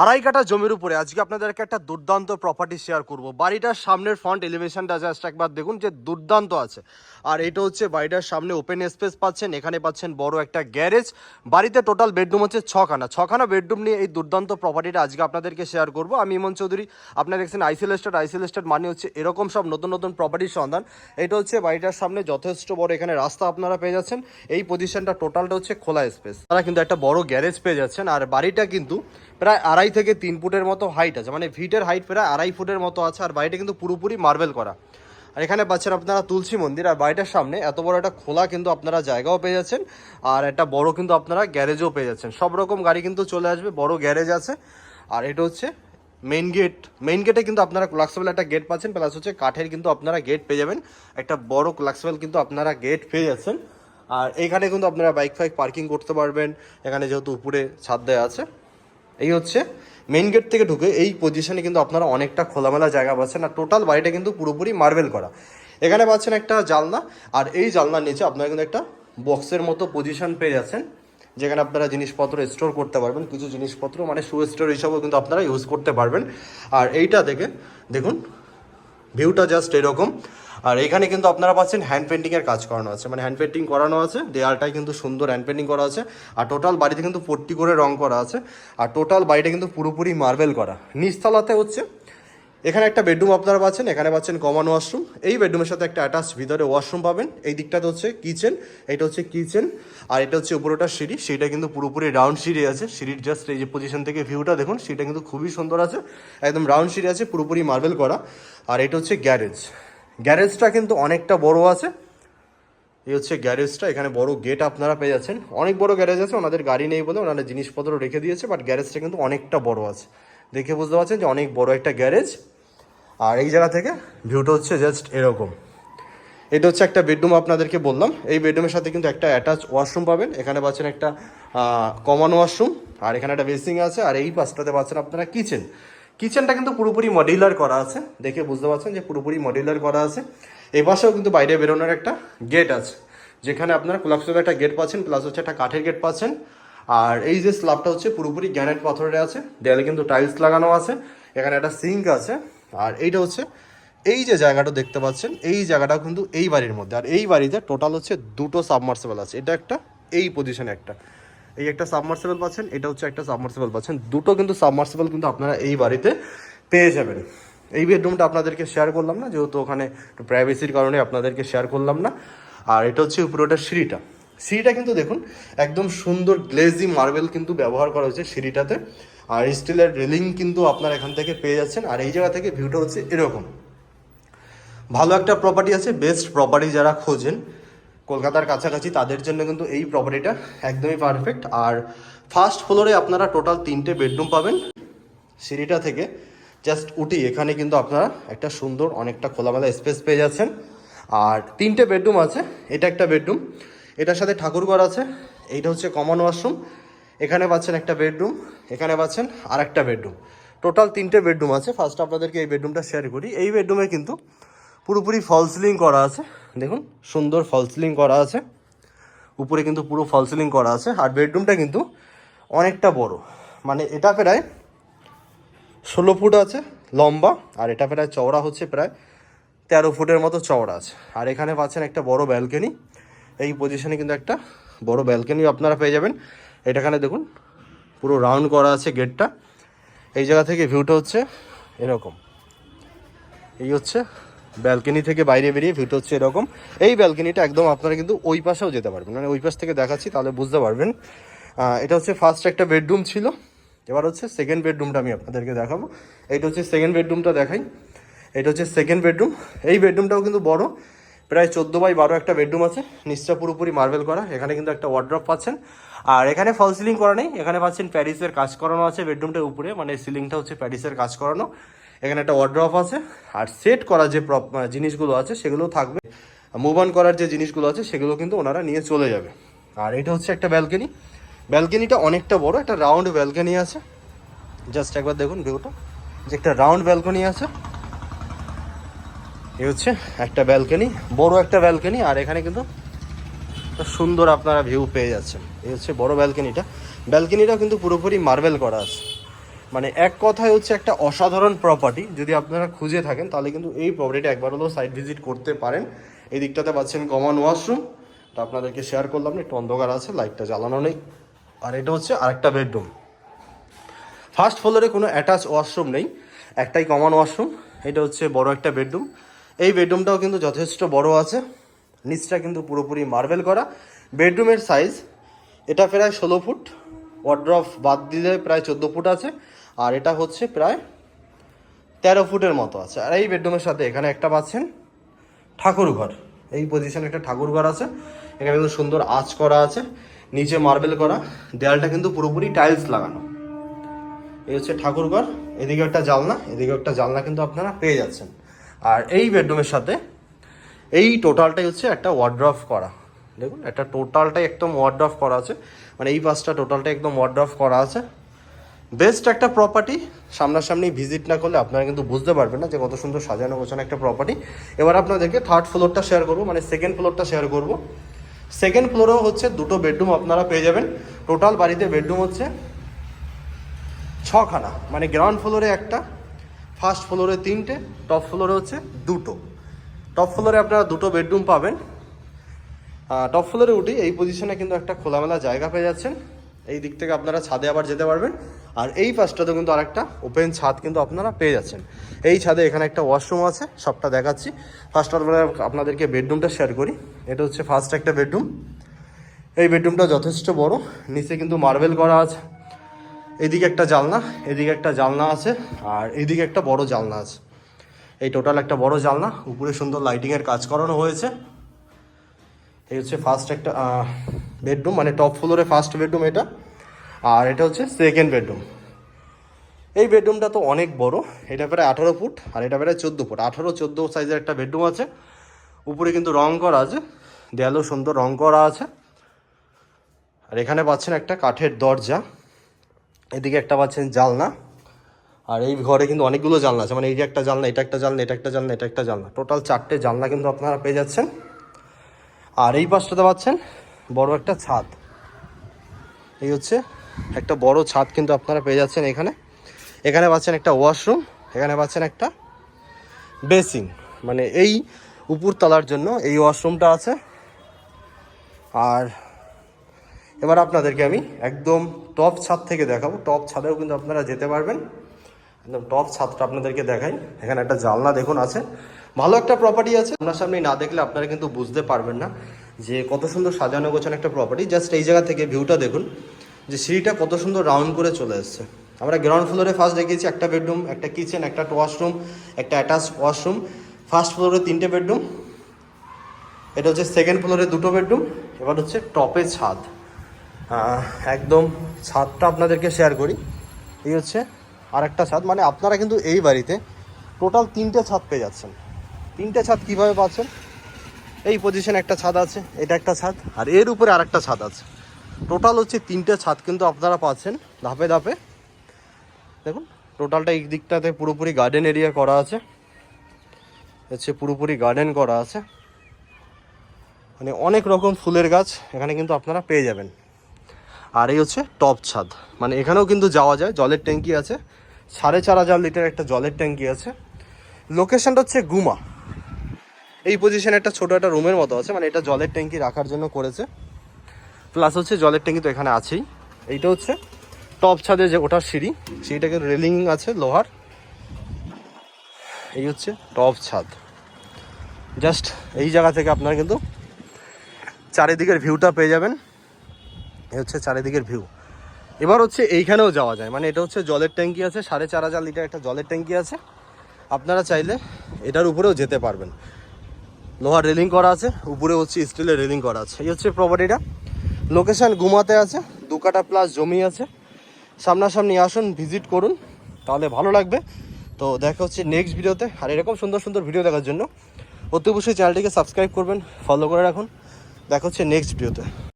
আড়াই কাঠা জমির উপরে আজকে আপনাদেরকে একটা দুর্দান্ত প্রপার্টি শেয়ার করব। বাড়িটার সামনের ফ্রন্ট এলিভেশনটা জাস্ট একবার দেখুন, যে দুর্দান্ত আছে। আর এটা হচ্ছে বাড়িটার সামনে ওপেন স্পেস পাচ্ছেন, এখানে পাচ্ছেন বড় একটা গ্যারেজ। বাড়িতে টোটাল বেডরুম হচ্ছে ছখানা বেডরুম নিয়ে এই দুর্দান্ত প্রপার্টিটা আজকে আপনাদেরকে শেয়ার করব। আমি ইমন চৌধুরী। আপনারা দেখছেন আইসিএল এস্টেট মানে হচ্ছে এরকম সব নতুন নতুন প্রপার্টির সন্ধান। এটা হচ্ছে বাড়িটার সামনে যথেষ্ট বড় এখানে রাস্তা আপনারা পেয়ে যাচ্ছেন। এই পজিশনটা টোটালটা হচ্ছে খোলা স্পেস, তারা কিন্তু একটা বড় গ্যারেজ পেয়ে যাচ্ছেন। আর বাড়িটা কিন্তু প্রায় 2.5 থেকে 3 ফুটের মতো হাইট আছে, মানে ভিটের হাইট প্রায় 2.5 ফুটের মতো আছে। আর বাড়িটা কিন্তু পুরোপুরি মার্বেল করা। আর এখানে পাচ্ছেন আপনারা তুলসী মন্দির। আর বাড়িটার সামনে এত বড় একটা খোলা কিন্তু আপনারা জায়গাও পেয়ে যাচ্ছেন, আর একটা বড় কিন্তু আপনারা গ্যারেজও পেয়ে যাচ্ছেন। সব রকম গাড়ি কিন্তু চলে আসবে, বড় গ্যারেজ আছে। আর এটা হচ্ছে মেইন গেটে কিন্তু আপনারা কোলাক্সেবল একটা গেট পাচ্ছেন, প্লাস হচ্ছে কাঠের কিন্তু আপনারা গেট পেয়ে যাবেন। একটা বড় কোলাক্সেবল কিন্তু আপনারা গেট পেয়ে যাচ্ছেন। আর এইখানে কিন্তু আপনারা বাইক পার্কিং করতে পারবেন, এখানে যেহেতু উপরে ছাদ দেওয়া আছে। এই হচ্ছে মেইন গেট থেকে ঢুকে এই পজিশনে কিন্তু আপনারা অনেকটা খোলামেলা জায়গা পাচ্ছেন। আর টোটাল বাড়িটা কিন্তু পুরোপুরি মার্বেল করা। এখানে পাচ্ছেন একটা জানলা, আর এই জানলার নিচে আপনারা কিন্তু একটা বক্সের মতো পজিশন পেয়ে যাচ্ছেন, যেখানে আপনারা জিনিসপত্র স্টোর করতে পারবেন। কিছু জিনিসপত্র মানে শু স্টোর হিসাবেও কিন্তু আপনারা ইউজ করতে পারবেন। আর এইটা থেকে দেখুন ভিউটা জাস্ট এরকম। আর এখানে কিন্তু আপনারা পাচ্ছেন হ্যান্ড পেন্টিংয়ের কাজ করানো আছে, মানে হ্যান্ড পেন্টিং করানো আছে, দেয়ালটাই কিন্তু সুন্দর হ্যান্ড পেন্টিং করা আছে। আর টোটাল বাড়িতে কিন্তু পট্টি করে রং করা আছে। আর টোটাল বাড়িটা কিন্তু পুরোপুরি মার্বেল করা। নিচতলাতে হচ্ছে এখানে একটা বেডরুম আপনারা পাচ্ছেন, এখানে পাচ্ছেন কমন ওয়াশরুম। এই বেডরুমের সাথে একটা অ্যাটাচ ভিতরে ওয়াশরুম পাবেন। এই দিকটাতে হচ্ছে কিচেন, এটা হচ্ছে কিচেন। আর এটা হচ্ছে উপরটা সিঁড়ি, সিঁড়িটা কিন্তু পুরোপুরি রাউন্ড সিঁড়ি আছে। সিঁড়ির জাস্ট এই যে পজিশন থেকে ভিউটা দেখুন, সিঁড়িটা কিন্তু খুবই সুন্দর আছে, একদম রাউন্ড সিঁড়ি আছে, পুরোপুরি মার্বেল করা। আর এটা হচ্ছে গ্যারেজটা কিন্তু অনেকটা বড় আছে। এই হচ্ছে গ্যারেজটা, এখানে বড় গেট আপনারা পেয়ে যাচ্ছেন। অনেক বড় গ্যারেজ আছে, ওনাদের গাড়ি নেই বলে ওনারা জিনিসপত্র রেখে দিয়েছে, বাট গ্যারেজটা কিন্তু অনেকটা বড় আছে। দেখে বুঝতে পারছেন যে অনেক বড় একটা গ্যারেজ। আর এই জায়গা থেকে ভিউটা হচ্ছে জাস্ট এরকম। এটা হচ্ছে একটা বেডরুম আপনাদেরকে বললাম। এই বেডরুমের সাথে কিন্তু একটা অ্যাটাচ ওয়াশরুম পাবেন। এখানে পাচ্ছেন একটা কমন ওয়াশরুম, আর এখানে একটা বেসিং আছে। আর এই পাশটাতে পাচ্ছেন আপনারা কিচেনটা কিন্তু পুরোপুরি মডিউলার করা আছে, দেখে বুঝতে পারছেন যে পুরোপুরি মডিউলার করা আছে। এই পাশেও কিন্তু বাইরে বেরোনোর একটা গেট আছে, যেখানে আপনারা কোলাপসেবল একটা গেট পাচ্ছেন, প্লাস হচ্ছে একটা কাঠের গেট পাচ্ছেন। আর এই যে স্ল্যাবটা হচ্ছে পুরোপুরি গ্রানাইট পাথরের আছে, দেয়ালে কিন্তু টাইলস লাগানো আছে। এখানে একটা সিঙ্ক আছে। আর এইটা হচ্ছে এই যে জায়গাটা দেখতে পাচ্ছেন, এই জায়গাটাও কিন্তু এই বাড়ির মধ্যে। আর এই বাড়িতে টোটাল হচ্ছে 2টো সাবমার্সিবল আছে। এটা একটা, এই পজিশনে একটা, এই একটা সাবমার্সিবল পাচ্ছেন, এটা হচ্ছে একটা সাবমার্সিবল পাচ্ছেন। দুটো কিন্তু সাবমার্সিবল কিন্তু আপনারা এই বাড়িতে পেয়ে যাবেন। এই বেডরুমটা আপনাদেরকে শেয়ার করলাম না, যেহেতু ওখানে একটু প্রাইভেসির কারণে আপনাদেরকে শেয়ার করলাম না। আর এটা হচ্ছে উপরেটা সিঁড়িটা কিন্তু দেখুন একদম সুন্দর গ্লেজি মার্বেল কিন্তু ব্যবহার করা হয়েছে সিঁড়িটাতে। আর স্টিলের রেলিং কিন্তু আপনারা এখান থেকে পেয়ে যাচ্ছেন। আর এই জায়গা থেকে ভিউটা হচ্ছে এরকম। ভালো একটা প্রপার্টি আছে, বেস্ট প্রপার্টি যারা খোঁজেন কলকাতার কাছাকাছি, তাদের জন্য কিন্তু এই প্রপার্টিটা একদমই পারফেক্ট। আর ফার্স্ট ফ্লোরে আপনারা টোটাল 3টে বেডরুম পাবেন। সিঁড়িটা থেকে জাস্ট উঠি এখানে কিন্তু আপনারা একটা সুন্দর অনেকটা খোলামেলা স্পেস পেয়ে যাচ্ছেন। আর 3টে বেডরুম আছে, এটা একটা বেডরুম, এটার সাথে ঠাকুরঘর আছে। এইটা হচ্ছে কমন ওয়াশরুম, এখানে পাচ্ছেন একটা বেডরুম, এখানে পাচ্ছেন আর একটা বেডরুম। টোটাল 3টে বেডরুম আছে। ফার্স্ট আপনাদেরকে এই বেডরুমটা শেয়ার করি। এই বেডরুমে কিন্তু পুরোপুরি ফল সিলিং করা আছে, দেখুন সুন্দর ফল সিলিং করা আছে, উপরে কিন্তু পুরো ফল সিলিং করা আছে। আর বেডরুমটা কিন্তু অনেকটা বড়, মানে এটা প্রায় 16 ফুট আছে লম্বা, আর এটা প্রায় চওড়া হচ্ছে প্রায় 13 ফুটের মতো চওড়া আছে। আর এখানে পাচ্ছেন একটা বড় ব্যালকনি, এই পজিশনে কিন্তু একটা বড় ব্যালকনি আপনারা পেয়ে যাবেন। এটাখানে দেখুন পুরো রাউন্ড করা আছে গেটটা। এই জায়গা থেকে ভিউটা হচ্ছে এরকম। এই হচ্ছে ব্যালকনি থেকে বাইরে বেরিয়ে ভিউটা হচ্ছে এরকম। এই ব্যালকনিটা একদম আপনারা কিন্তু ওই পাশেও যেতে পারবেন, মানে ওই পাশ থেকে দেখাচ্ছি তাহলে বুঝতে পারবেন। এটা হচ্ছে ফার্স্ট একটা বেডরুম ছিল, এবার হচ্ছে সেকেন্ড বেডরুমটা আমি আপনাদেরকে দেখাবো। এইটা হচ্ছে সেকেন্ড বেডরুমটা দেখাই। এটা হচ্ছে সেকেন্ড বেডরুম। এই বেডরুমটাও কিন্তু বড়, প্রায় 14x12 একটা বেডরুম আছে। নিচটা পুরোপুরি মার্বেল করা, এখানে কিন্তু একটা ওয়ার্ড্রপ পাচ্ছেন। আর এখানে ফল সিলিং করা নেই, এখানে পাচ্ছেন প্যারিসের কাজ করানো আছে বেডরুমটার উপরে, মানে সিলিংটা হচ্ছে প্যারিসের কাজ করানো। এখানে একটা ওয়ার্ড্রপ আছে। আর সেট করা যে জিনিসগুলো আছে সেগুলো থাকবে, মুভ অন করার যে জিনিসগুলো আছে সেগুলো কিন্তু ওনারা নিয়ে চলে যাবে। আর এটা হচ্ছে একটা ব্যালকনিটা অনেকটা বড়, একটা রাউন্ড ব্যালকনি আছে। জাস্ট একবার দেখুন ভিউটা, যে একটা রাউন্ড ব্যালকনি আছে। এই হচ্ছে একটা ব্যালকনি, বড় একটা ব্যালকনি। আর এখানে কিন্তু সুন্দর আপনারা ভিউ পেয়ে যাচ্ছেন। এই হচ্ছে বড় ব্যালকনিটাও কিন্তু পুরোপুরি মার্বেল করা আছে। মানে এক কথায় হচ্ছে একটা অসাধারণ প্রপার্টি। যদি আপনারা খুঁজে থাকেন তাহলে কিন্তু এই প্রপার্টিটা একবার হলেও সাইট ভিজিট করতে পারেন। এই দিকটাতে পাচ্ছেন কমন ওয়াশরুম, তো আপনাদেরকে শেয়ার করলাম না, একটু অন্ধকার আছে, লাইটটা জ্বালানো নেই। আর এটা হচ্ছে আরেকটা বেডরুম। ফার্স্ট ফ্লোরে কোনো অ্যাটাচ ওয়াশরুম নেই, একটাই কমন ওয়াশরুম। এটা হচ্ছে বড় একটা বেডরুম। এই বেডরুমটাও কিন্তু যথেষ্ট বড় আছে, নিচটা কিন্তু পুরোপুরি মার্বেল করা। বেডরুমের সাইজ এটা প্রায় 16 ফুট, ওয়ার্ড্রপ বাদ দিলে প্রায় 14 ফুট আছে, আর এটা হচ্ছে প্রায় 13 ফুটের মতো আছে। আর এই বেডরুমের সাথে এখানে একটা পাচ্ছেন ঠাকুরঘর। এই পজিশনে একটা ঠাকুরঘর আছে, এখানে কিন্তু সুন্দর আঁচ করা আছে, নিচে মার্বেল করা, দেয়ালটা কিন্তু পুরোপুরি টাইলস লাগানো। এই হচ্ছে ঠাকুরঘর, এদিকে একটা জানলা, এদিকে একটা জানলা কিন্তু আপনারা পেয়ে যাচ্ছেন। আর এই বেডরুমের সাথে এই টোটালটাই হচ্ছে একটা ওয়ার্ড্রপ করা। দেখুন একটা টোটালটাই একদম ওয়ার্ড্রপ করা আছে, মানে এই পাশটা টোটালটা একদম ওয়ার্ড্রপ করা আছে। বেস্ট একটা প্রপার্টি, সামনাসামনি ভিজিট না করলে আপনারা কিন্তু বুঝতে পারবেন না যে কত সুন্দর সাজানো গোছানো একটা প্রপার্টি। এবার আপনাদেরকে থার্ড ফ্লোরটা শেয়ার করবো, মানে সেকেন্ড ফ্লোরটা শেয়ার করবো। সেকেন্ড ফ্লোরেও হচ্ছে দুটো বেডরুম আপনারা পেয়ে যাবেন। টোটাল বাড়িতে বেডরুম হচ্ছে 6খানা, মানে গ্রাউন্ড ফ্লোরে একটা, ফার্স্ট ফ্লোরে 3টে, টপ ফ্লোরে হচ্ছে 2টো। টপ ফ্লোরে আপনারা 2টো বেডরুম পাবেন। টপ ফ্লোরে উঠি এই পজিশনে কিন্তু একটা খোলামেলা জায়গা পেয়ে যাচ্ছেন। এই দিক থেকে আপনারা ছাদে আবার যেতে পারবেন। আর এই পাশটাতে কিন্তু আরেকটা ওপেন ছাদ কিন্তু আপনারা পেয়ে যাচ্ছেন। এই ছাদে এখানে একটা ওয়াশরুম আছে, সবটা দেখাচ্ছি। ফার্স্ট আপনাদেরকে বেডরুমটা শেয়ার করি। এটা হচ্ছে ফার্স্ট একটা বেডরুম। এই বেডরুমটা যথেষ্ট বড়, নিচে কিন্তু মার্বেল করা আছে। এদিকে একটা জানলা, এদিকে একটা জানলা আছে, আর এইদিকে একটা বড় জানলা আছে। এই টোটাল একটা বড় জানলা, উপরে সুন্দর লাইটিংয়ের কাজ করানো হয়েছে। এই হচ্ছে ফার্স্ট একটা বেডরুম, মানে টপ ফ্লোরে ফার্স্ট বেডরুম এটা। আর এটা হচ্ছে সেকেন্ড বেডরুম। এই বেডরুমটা তো অনেক বড়, এটা প্রায় 18 ফুট, আর এটা প্রায় 14 ফুট। 18-14 সাইজের একটা বেডরুম আছে। উপরে কিন্তু রং করা আছে, দেয়ালেও সুন্দর রং করা আছে। আর এখানে পাচ্ছেন একটা কাঠের দরজা, এদিকে একটা পাচ্ছেন জানলা। আর এই ঘরে কিন্তু অনেকগুলো জানলা আছে, মানে এই যে একটা জানলা, এটা একটা জানলা, এটা একটা জানলা, এটা একটা জানলা, টোটাল 4টে জানলা কিন্তু আপনারা পেয়ে যাচ্ছেন। আর এই পাশটাতে পাচ্ছেন বড় একটা ছাদ। এই হচ্ছে একটা বড় ছাদ কিন্তু আপনারা পেয়ে যাচ্ছেন এখানে। এখানে পাচ্ছেন একটা ওয়াশরুম, এখানে পাচ্ছেন একটা বেসিন, মানে এই উপর তলার জন্য এই ওয়াশরুমটা আছে। আর এবার আপনাদেরকে আমি একদম টপ ছাদ থেকে দেখাবো। টপ ছাদেও কিন্তু আপনারা যেতে পারবেন, একদম টপ ছাদটা আপনাদেরকে দেখাই। এখানে একটা জানলা দেখুন আছে, ভালো একটা প্রপার্টি আছে। সামনাসামনি না দেখলে আপনারা কিন্তু বুঝতে পারবেন না যে কত সুন্দর সাজানো গোছানো একটা প্রপার্টি। জাস্ট এই জায়গা থেকে ভিউটা দেখুন, যে সিঁড়িটা কত সুন্দর রাউন্ড করে চলে এসছে। আমরা গ্রাউন্ড ফ্লোরে ফার্স্ট দেখিয়েছি একটা বেডরুম, একটা কিচেন, একটা ওয়াশরুম, একটা অ্যাটাচ ওয়াশরুম। ফার্স্ট ফ্লোরে 3টে বেডরুম, এটা হচ্ছে সেকেন্ড ফ্লোরে 2টো বেডরুম। এবার হচ্ছে টপে ছাদ। একদম ছাদটা আপনাদেরকে শেয়ার করি। এই হচ্ছে আর একটা ছাদ, মানে আপনারা কিন্তু এই বাড়িতে টোটাল 3টে ছাদ পেয়ে যাচ্ছেন। 3টে ছাদ কীভাবে পাচ্ছেন? এই পজিশনে একটা ছাদ আছে, এটা একটা ছাদ, আর এর উপরে আর একটা ছাদ আছে। টোটাল হচ্ছে 3টে ছাদ কিন্তু আপনারা পাচ্ছেন ধাপে ধাপে। দেখুন টোটালটা এই দিকটাতে পুরোপুরি গার্ডেন এরিয়া করা আছে, হচ্ছে পুরোপুরি গার্ডেন করা আছে, মানে অনেক রকম ফুলের গাছ এখানে কিন্তু আপনারা পেয়ে যাবেন। আর এই হচ্ছে টপ ছাদ, মানে এখানেও কিন্তু যাওয়া যায়। জলের ট্যাঙ্কি আছে, 4,500 লিটার একটা জলের ট্যাঙ্কি আছে। লোকেশনটা হচ্ছে গুমা। এই পজিশনে একটা ছোটো একটা রুমের মতো আছে, মানে এটা জলের ট্যাঙ্কি রাখার জন্য করেছে। প্লাস হচ্ছে জলের ট্যাঙ্কি তো এখানে আছেই। এইটা হচ্ছে টপ ছাদে যে ওঠার সিঁড়ি, সিঁড়িটাকে রেলিং আছে লোহার। এই হচ্ছে টপ ছাদ। জাস্ট এই জায়গা থেকে আপনারা কিন্তু চারিদিকের ভিউটা পেয়ে যাবেন। এই হচ্ছে চারিদিকের ভিউ। এবার হচ্ছে এইখানেও যাওয়া যায়, মানে এটা হচ্ছে জলের ট্যাঙ্কি আছে, 4,500 লিটার একটা জলের ট্যাঙ্কি আছে। আপনারা চাইলে এটার উপরেও যেতে পারবেন। লোহার রেলিং করা আছে, উপরে হচ্ছে স্টিলের রেলিং করা আছে। এই হচ্ছে প্রপার্টিটা। লোকেশান গুমাতে আছে, 2 কাঠা প্লাস জমি আছে। সামনাসামনি আসুন, ভিজিট করুন, তাহলে ভালো লাগবে। তো দেখা হচ্ছে নেক্সট ভিডিওতে। আর এরকম সুন্দর সুন্দর ভিডিও দেখার জন্য অতি অবশ্যই চ্যানেলটিকে সাবস্ক্রাইব করবেন, ফলো করে রাখুন। দেখা হচ্ছে নেক্সট ভিডিওতে।